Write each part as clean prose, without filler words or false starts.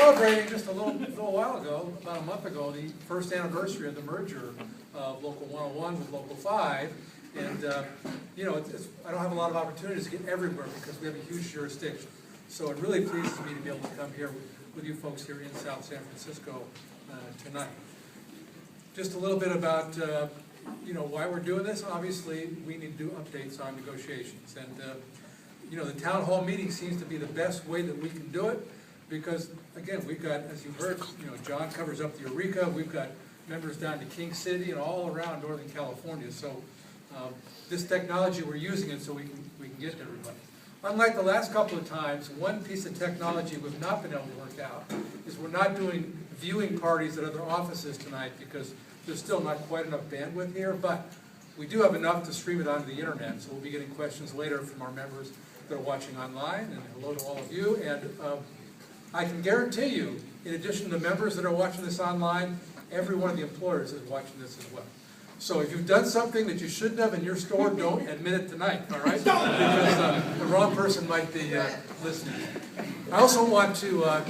celebrating just a little while ago, about a month ago, the first anniversary of the merger of Local 101 with Local 5. And, you know, I don't have a lot of opportunities to get everywhere because we have a huge jurisdiction. So it really pleases me to be able to come here with you folks here in South San Francisco tonight. Just a little bit about, you know, why we're doing this. Obviously, we need to do updates on negotiations. And, you know, the town hall meeting seems to be the best way that we can do it because, again, we've got, as you heard, you know, John covers up the Eureka. We've got members down to King City and all around Northern California. So this technology, we're using it so we can get to everybody. Unlike the last couple of times, one piece of technology we've not been able to work out is we're not doing viewing parties at other offices tonight because there's still not quite enough bandwidth here, but we do have enough to stream it onto the internet, so we'll be getting questions later from our members that are watching online, and hello to all of you. And I can guarantee you, in addition to members that are watching this online, every one of the employers is watching this as well. So if you've done something that you shouldn't have in your store, don't admit it tonight, all right? Because the wrong person might be listening. I also want to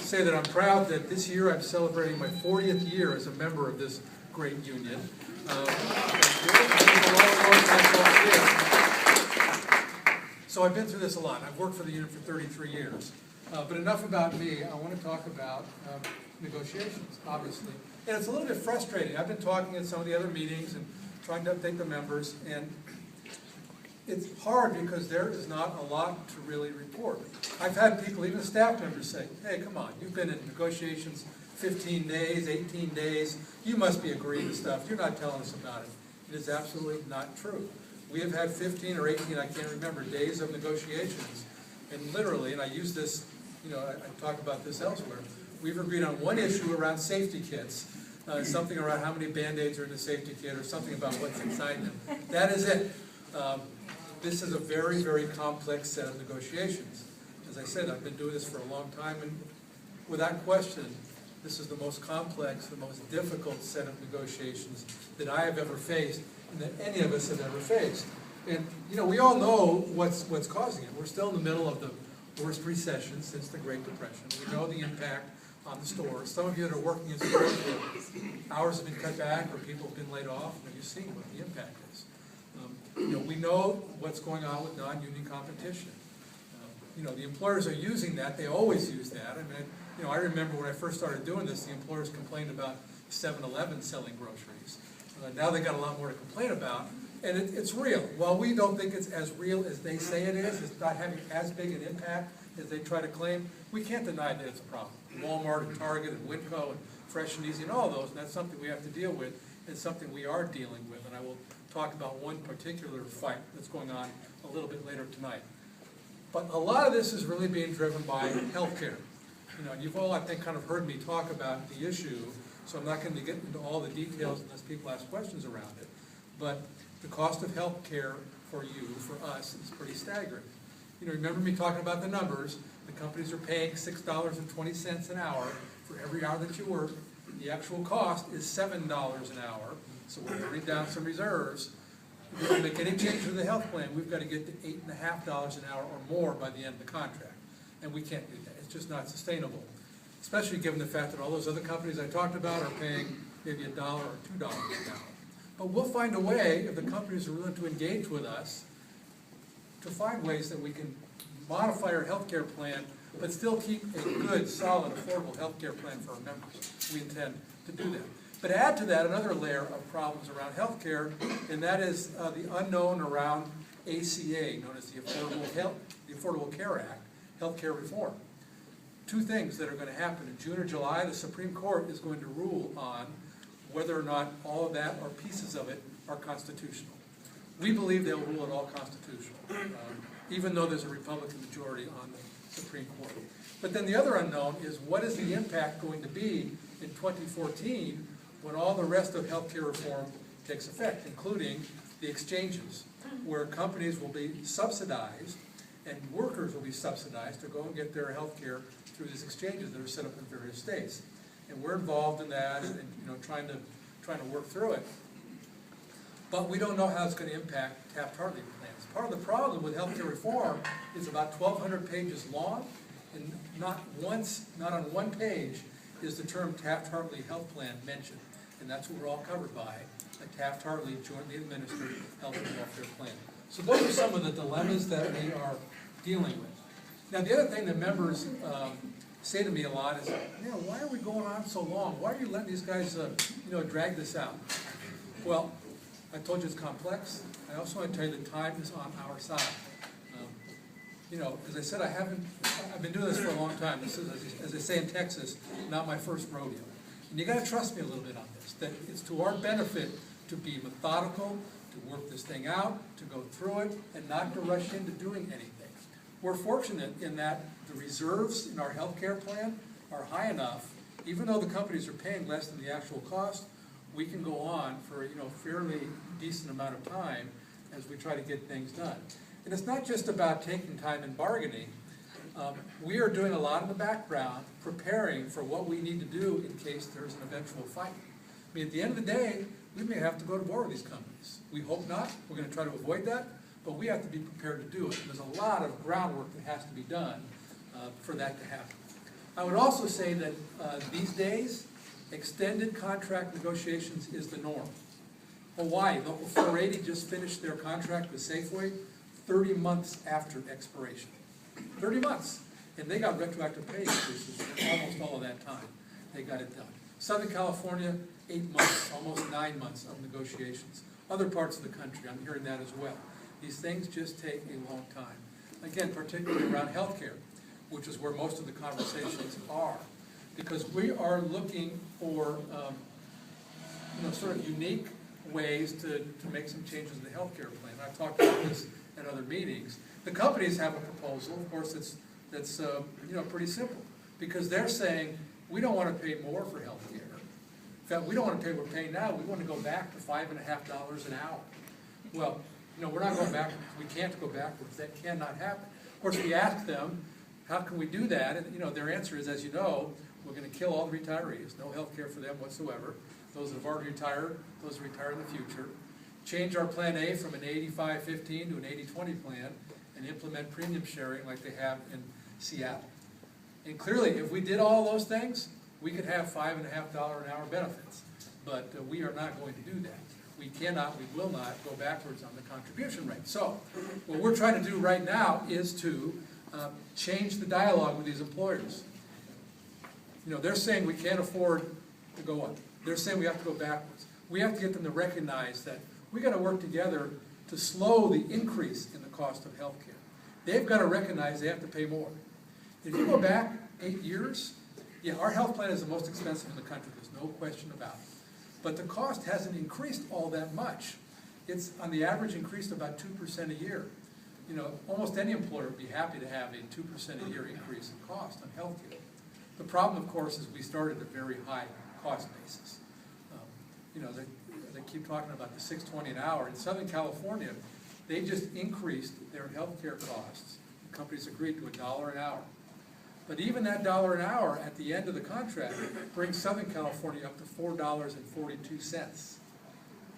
say that I'm proud that this year I'm celebrating my 40th year as a member of this great union. So I've been through this a lot. I've worked for the union for 33 years. But enough about me. I want to talk about negotiations, obviously. And it's a little bit frustrating. I've been talking at some of the other meetings and trying to update the members, and it's hard because there is not a lot to really report. I've had people, even staff members, say, hey, come on, you've been in negotiations 15 days, 18 days, you must be agreeing to stuff, you're not telling us about it. It is absolutely not true. We have had 15 or 18, I can't remember, days of negotiations, and literally, and I use this, you know, I talk about this elsewhere, we've agreed on one issue around safety kits, something around how many Band-Aids are in the safety kit, or something about what's inside them. That is it. This is a very, very complex set of negotiations. As I said, I've been doing this for a long time, and without question, this is the most complex, the most difficult set of negotiations that I have ever faced, and that any of us have ever faced. And, you know, we all know what's causing it. We're still in the middle of the worst recession since the Great Depression. We know the impact on the stores. Some of you that are working in stores where hours have been cut back or people have been laid off, and you've seen what the impact is. You know, we know what's going on with non-union competition. You know, the employers are using that. They always use that. I mean, you know, I remember when I first started doing this, the employers complained about 7-Eleven selling groceries. Now they got a lot more to complain about, and it's real. While we don't think it's as real as they say it is, it's not having as big an impact as they try to claim, we can't deny that it's a problem. Walmart and Target and Winco and Fresh and Easy and all those, and that's something we have to deal with. It's something we are dealing with, and I will talk about one particular fight that's going on a little bit later tonight. But a lot of this is really being driven by healthcare. You know, you've all, I think, kind of heard me talk about the issue, so I'm not going to get into all the details unless people ask questions around it. But the cost of healthcare for you, for us, is pretty staggering. You know, remember me talking about the numbers. The companies are paying $6.20 an hour for every hour that you work. The actual cost is $7 an hour, so we're burning down some reserves. If we make any change to the health plan, we've got to get to $8.50 an hour or more by the end of the contract. And we can't do that. It's just not sustainable, especially given the fact that all those other companies I talked about are paying maybe $1 or $2 an hour. But we'll find a way, if the companies are willing to engage with us, to find ways that we can modify our health care plan, but still keep a good, solid, affordable health care plan for our members. We intend to do that. But add to that another layer of problems around health care, and that is the unknown around ACA, known as the Affordable Care Act, health care reform. Two things that are going to happen. In June or July, the Supreme Court is going to rule on whether or not all of that or pieces of it are constitutional. We believe they'll rule it all constitutional, even though there's a Republican majority on the Supreme Court. But then the other unknown is what is the impact going to be in 2014 when all the rest of healthcare reform takes effect, including the exchanges, where companies will be subsidized and workers will be subsidized to go and get their health care through these exchanges that are set up in various states. And we're involved in that and you know, trying to work through it. But we don't know how it's going to impact Taft-Hartley plans. Part of the problem with healthcare reform is about 1,200 pages long, and not on one page is the term Taft-Hartley Health Plan mentioned. And that's what we're all covered by, a Taft-Hartley jointly administered health and welfare plan. So those are some of the dilemmas that we are dealing with. Now, the other thing that members say to me a lot is, why are we going on so long? Why are you letting these guys, drag this out? Well, I told you it's complex. I also want to tell you that time is on our side. As I said, I've been doing this for a long time. This is, as they say in Texas, not my first rodeo. And you got to trust me a little bit on this, that it's to our benefit to be methodical, to work this thing out, to go through it, and not to rush into doing anything. We're fortunate in that the reserves in our health care plan are high enough, even though the companies are paying less than the actual cost, we can go on for a fairly decent amount of time as we try to get things done. And it's not just about taking time and bargaining. We are doing a lot in the background, preparing for what we need to do in case there's an eventual fight. I mean, at the end of the day, we may have to go to war with these companies. We hope not. We're going to try to avoid that, but we have to be prepared to do it. There's a lot of groundwork that has to be done for that to happen. I would also say that these days, extended contract negotiations is the norm. Hawaii, Local 480 just finished their contract with Safeway 30 months after expiration. 30 months. And they got retroactive pay increases for almost all of that time. They got it done. Southern California, 8 months, almost 9 months of negotiations. Other parts of the country, I'm hearing that as well. These things just take a long time. Again, particularly around healthcare, which is where most of the conversations are. Because we are looking for sort of unique ways to make some changes in the healthcare plan. I've talked about this at other meetings. The companies have a proposal, of course, that's pretty simple, because they're saying we don't want to pay more for health care. In fact, we don't want to pay what we're paying now. We want to go back to $5.50 an hour. Well, we're not going back. We can't go backwards. That cannot happen. Of course, we asked them, how can we do that? And their answer is, as you know, we're going to kill all the retirees. No health care for them whatsoever. Those that have already retired, those who retire in the future. Change our Plan A from an 85-15 to an 80-20 plan, and implement premium sharing like they have in Seattle. And clearly, if we did all those things, we could have $5.50 an hour benefits. But we are not going to do that. We cannot, we will not go backwards on the contribution rate. So, what we're trying to do right now is to change the dialogue with these employers. They're saying we can't afford to go up. They're saying we have to go backwards. We have to get them to recognize that we got to work together to slow the increase in the cost of health care. They've got to recognize they have to pay more. If you go back 8 years, our health plan is the most expensive in the country. There's no question about it. But the cost hasn't increased all that much. It's, on the average, increased about 2% a year. Almost any employer would be happy to have a 2% a year increase in cost on health care. The problem, of course, is we started at a very high cost basis. They keep talking about the $6.20 an hour. In Southern California, they just increased their health care costs. The companies agreed to $1 an hour. But even that $1 an hour at the end of the contract brings Southern California up to $4.42.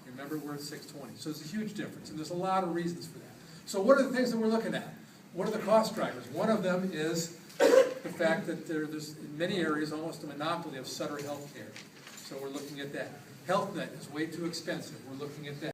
Remember, we're at $6.20. So it's a huge difference, and there's a lot of reasons for that. So what are the things that we're looking at? What are the cost drivers? One of them is the fact that there's in many areas almost a monopoly of Sutter health care. So we're looking at that. HealthNet is way too expensive. We're looking at that.